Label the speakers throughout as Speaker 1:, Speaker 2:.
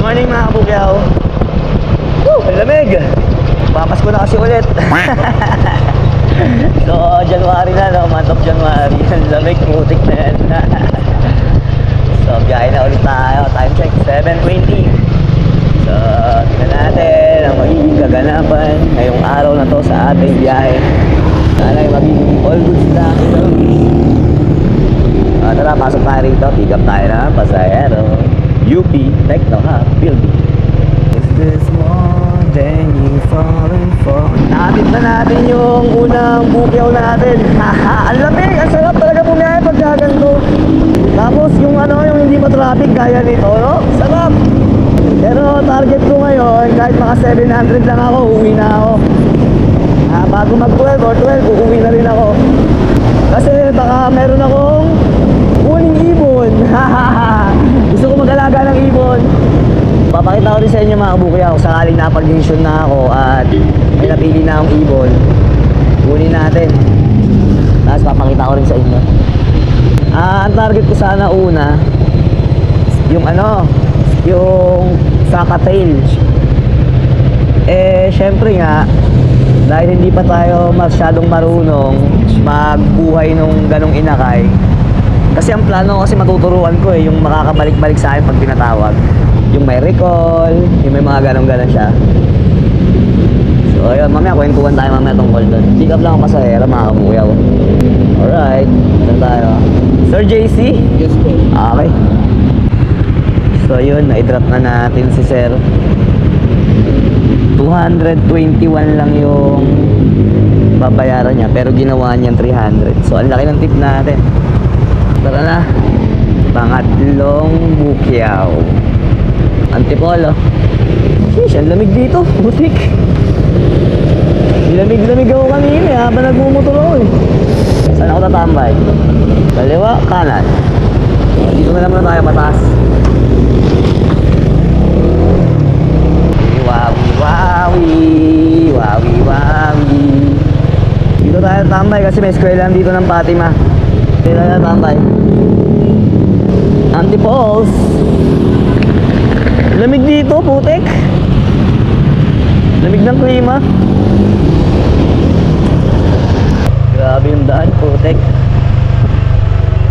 Speaker 1: Morning mga kabugyaw. Ang lamig. Papasko na kasi ulit. So, January na, no? Month of January. Ang lamig, putik na yan. So, biyahe na ulit tayo. Time check, 7:20. So, tingnan natin ang magiging kaganapan ngayong araw na to sa ating biyahe. Sana ay magiging all goods lang. Tara, pasok tayo rito. Pick up tayo na pasahero. UP Techno Hub Building. Is this more than you falling for? Nakatid na natin yung unang bukyaw natin. Haha, ang lamig! Ang sarap talaga pumiyahe pag gaganto. Tapos yung yung hindi pa traffic gaya nito, no? Sarap! Pero target ko ngayon, kahit maka 700 lang ako, uwi na ako. Bago mag 12 or 12, uuwi na rin ako. Kasi baka meron akong uling ibon. Gusto ko mag-alaga ng ibon. Papakita ko rin sa inyo mga kabukyaw, sakaling napag-decision na ako at may napili na akong ibon, kunin natin. Tapos papakita ko rin sa inyo. Ang target ko sana una, yung yung saka tail. Syempre nga, dahil hindi pa tayo masyadong marunong magbuhay nung ganong inakay. Kasi ang plano kasi matuturuan ko yung makakabalik-balik sa akin pag tinatawag. Yung may recall, yung may mga ganong-ganon siya. So ayun, mamaya kwentuhan tayo mamaya tungkol doon. Pick up lang ang pasahero mga kabukyaw. Alright, doon tayo. Sir JC?
Speaker 2: Yes po.
Speaker 1: Okay. So yun, na-drop na natin si Sir. 221 lang yung babayaran niya, pero ginawa niya 300. So ang laki ng tip natin. Tara na. Pangatlong bukyaw. Antipolo. Sheesh, ang lamig dito. Butik. Lamig-lamig ako kanina habang nagmumotor ako eh. Saan ako tatambay? Kaliwa, kanan. Dito na naman tayo mataas. Wawi. Dito tayo tambay kasi may eskwelahan dito ng Fatima. Dito tayo tambay. Antipols. Lamig dito, putek. Lamig ng klima. Grabe yung daan, putek.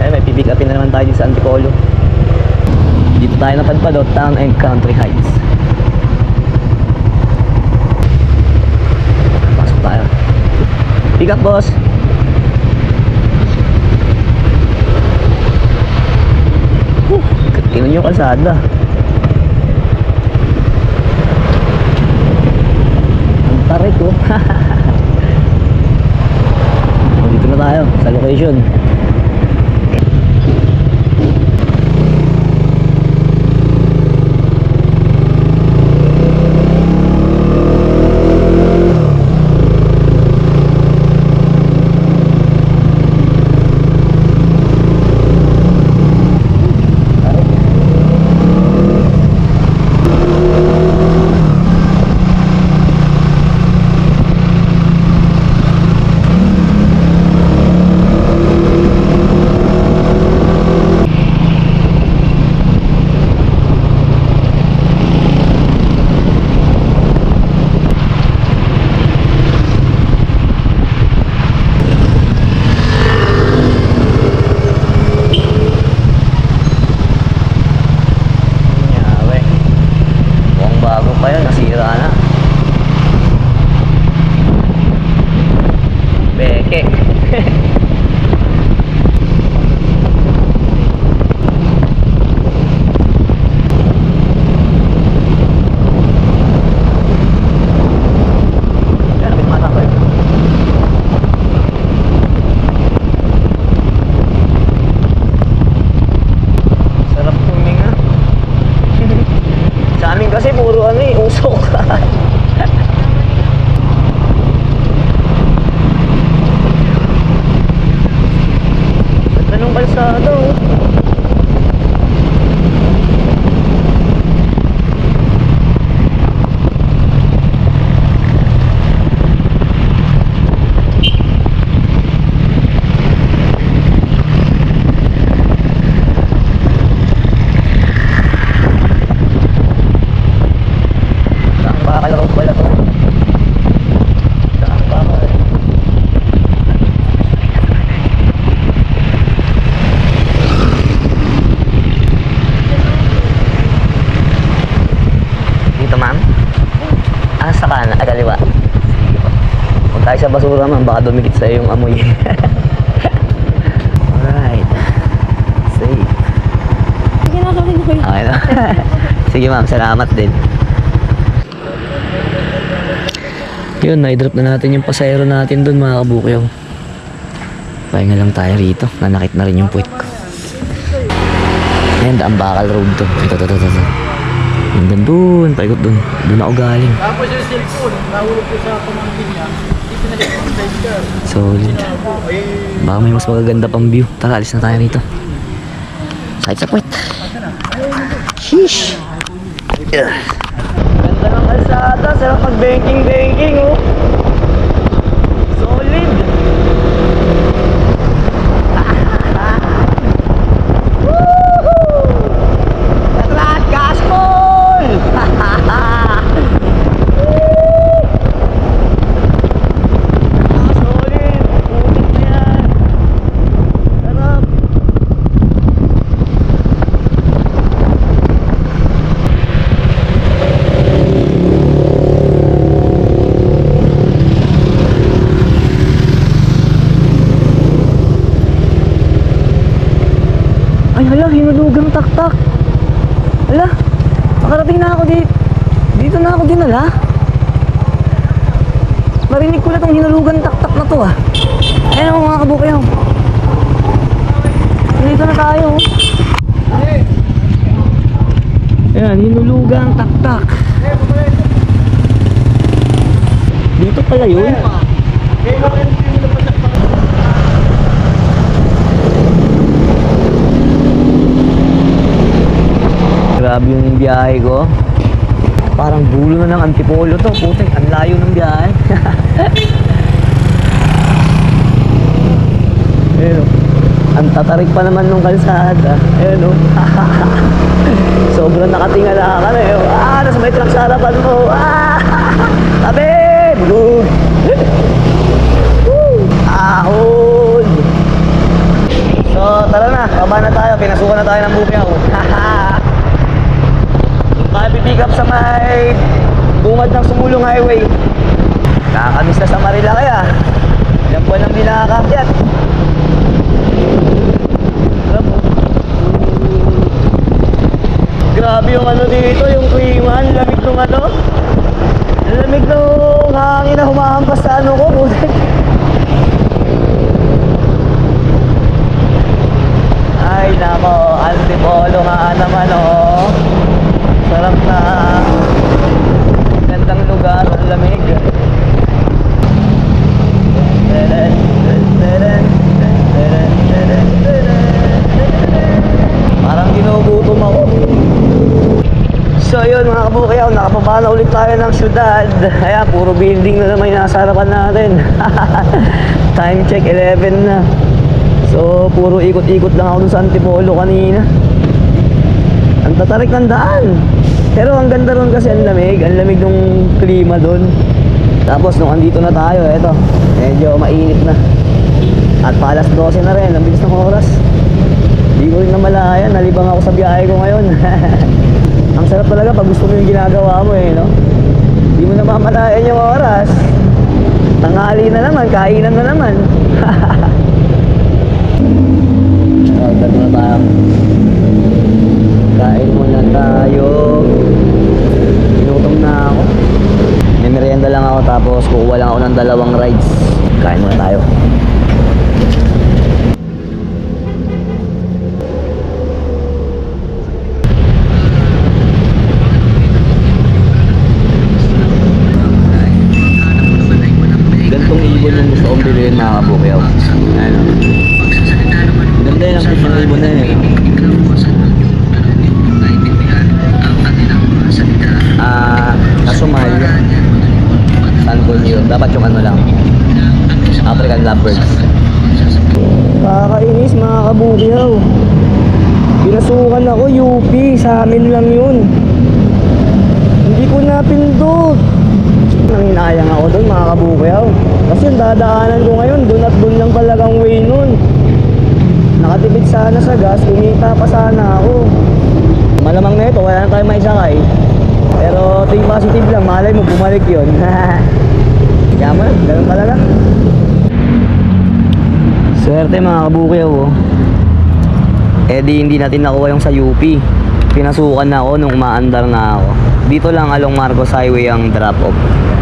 Speaker 1: May pipick upin na naman tayo sa Antipolo. Dito tayo napadpad, Town and Country Heights. Pasok tayo. Pick up, boss. Tingnan nyo kalsada. Ang tarik ko. Dito na tayo sa location. Sa kanan, kaliwa. Kung tayo sa basura man, baka dumikit sa yung amoy. Alright. Safe.
Speaker 2: Sige na, sorry na kayo.
Speaker 1: Okay na. Sige ma'am, salamat din. Yun, na-drop na natin yung pasayro natin dun mga kabukyaw. Pahinga lang tayo rito. Nanakit na rin yung puwit ko. Ayan, Daambakal Road to. Ito. Hanggang dun, paikot dun. Dun ako galing.
Speaker 3: Tapos yung cellphone, nahulog ko sa pamangkin niya. Hindi pinalik yung sidecar.
Speaker 1: Solid. Baka may mas magaganda pang view. Tara, alis na tayo rito. Sakit sa puwit. Sheesh. Ganda ng kalsada. Sarap mag-banking, oh. Solid. Woohoo! Katrat, gaspol! Solid. Putik na yan. Sarap. Ay hala, hinulugang taktak. Hala, nakarating na ako dito. Dito na ako dinala. Marinig ko na tong hinulugang taktak na to ah. Ayan ako mga kabukyaw. Dito na tayo. Ayan, hinulugang taktak. Dito pala yun. Grabe yung biyahe ko. Parang dulo na ng Antipolo to. Putik, ang layo ng biyahe. Ayun, ang tatarik pa naman nung kalsada. Ayun, sobrang nakatingala ka na eh. Nasa may truck sa harapan mo. Tabi! Bulog! Ahon! So, tara na. Baba na tayo. Pinasukan na tayo ng Bukyaw. Tayo pipick up sa may bungad ng Sumulong Highway. Nakakamiss na sa Marila kaya. Ilang buwan nang di nakakakyat. Grabe yung ano dito, yung klima. Ang lamig nung ano. Ang lamig nung hangin na humahampas sa ano ko. Butik. Ay nako, Antipolo nga naman oh. Sarap na gandang lugar, ang lamig. Parang ginugutom ako. So yun mga kabukyaw, nakapaba na ulit tayo ng syudad. Ayan, puro building na naman yung nasa harapan natin. Time check 11 na. So puro ikot-ikot lang ako dun sa Antipolo kanina. Ang tatarik ng daan. Pero ang ganda ron kasi ang lamig nung klima doon. Tapos nung andito na tayo, eto, medyo mainit na. At palas 12 na rin, ang bilis ng oras. Hindi ko rin namalayan, nalibang ako sa biyahe ko ngayon. Ang sarap talaga pag gusto mo yung ginagawa mo no? Hindi mo namamalayan yung oras. Tanghali na naman, kainan na naman. Dito na tayo. Kain muna tayo. Inutom na ako. May merienda lang ako tapos kukuha lang ako ng 2 rides. Kain muna tayo. Gantong ibon yung gusto kong bilhin mga kabukyaw. Ano? Ganda yun ang puso ng ibon na yun. Kasumal, Santonio, dapat yung ano lang, African lovebirds. Kakainis mga kabukyaw. Pinasukan ako UP, sa amin lang yun. Hindi ko napindot. Nanginayang ako doon mga kabukyaw. Kasi yung dadaanan ko ngayon, doon at doon lang talagang way nun. Nakatipid sana sa gas, kumita pa sana ako. Malamang na ito, wala na tayo maisakay. Pero think positive lang, malay mo, bumalik yun. Kaya mo, ganun talaga. Swerte mga kabukyaw, oh. Eh di hindi natin nakuha yung sa UP. Pinasukan na ako nung umaandar na ako. Dito lang along Marcos Highway ang drop off.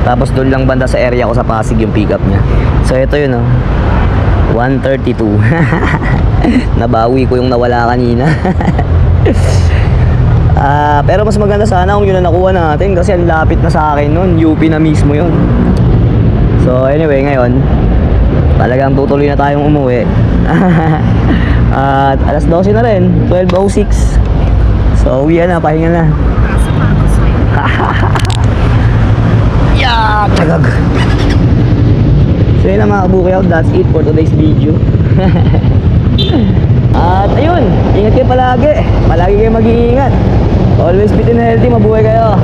Speaker 1: Tapos doon lang banda sa area ko sa Pasig yung pick up niya. So ito yun, oh. 132. Nabawi ko yung nawala kanina. Pero mas maganda sana kung yun na nakuha natin kasi ang lapit na sa akin nun. UP na mismo yun. So anyway, ngayon talagang tutuloy na tayong umuwi. At alas 12 na rin, 12:06. So uwi na, pahinga na. Yeah, tagag. So yun na mga kabukyaw, that's it for today's video. At ayun, ingat kayo palagi. Palagi kayo mag-iingat. Always fit and healthy, mabuhay kayo.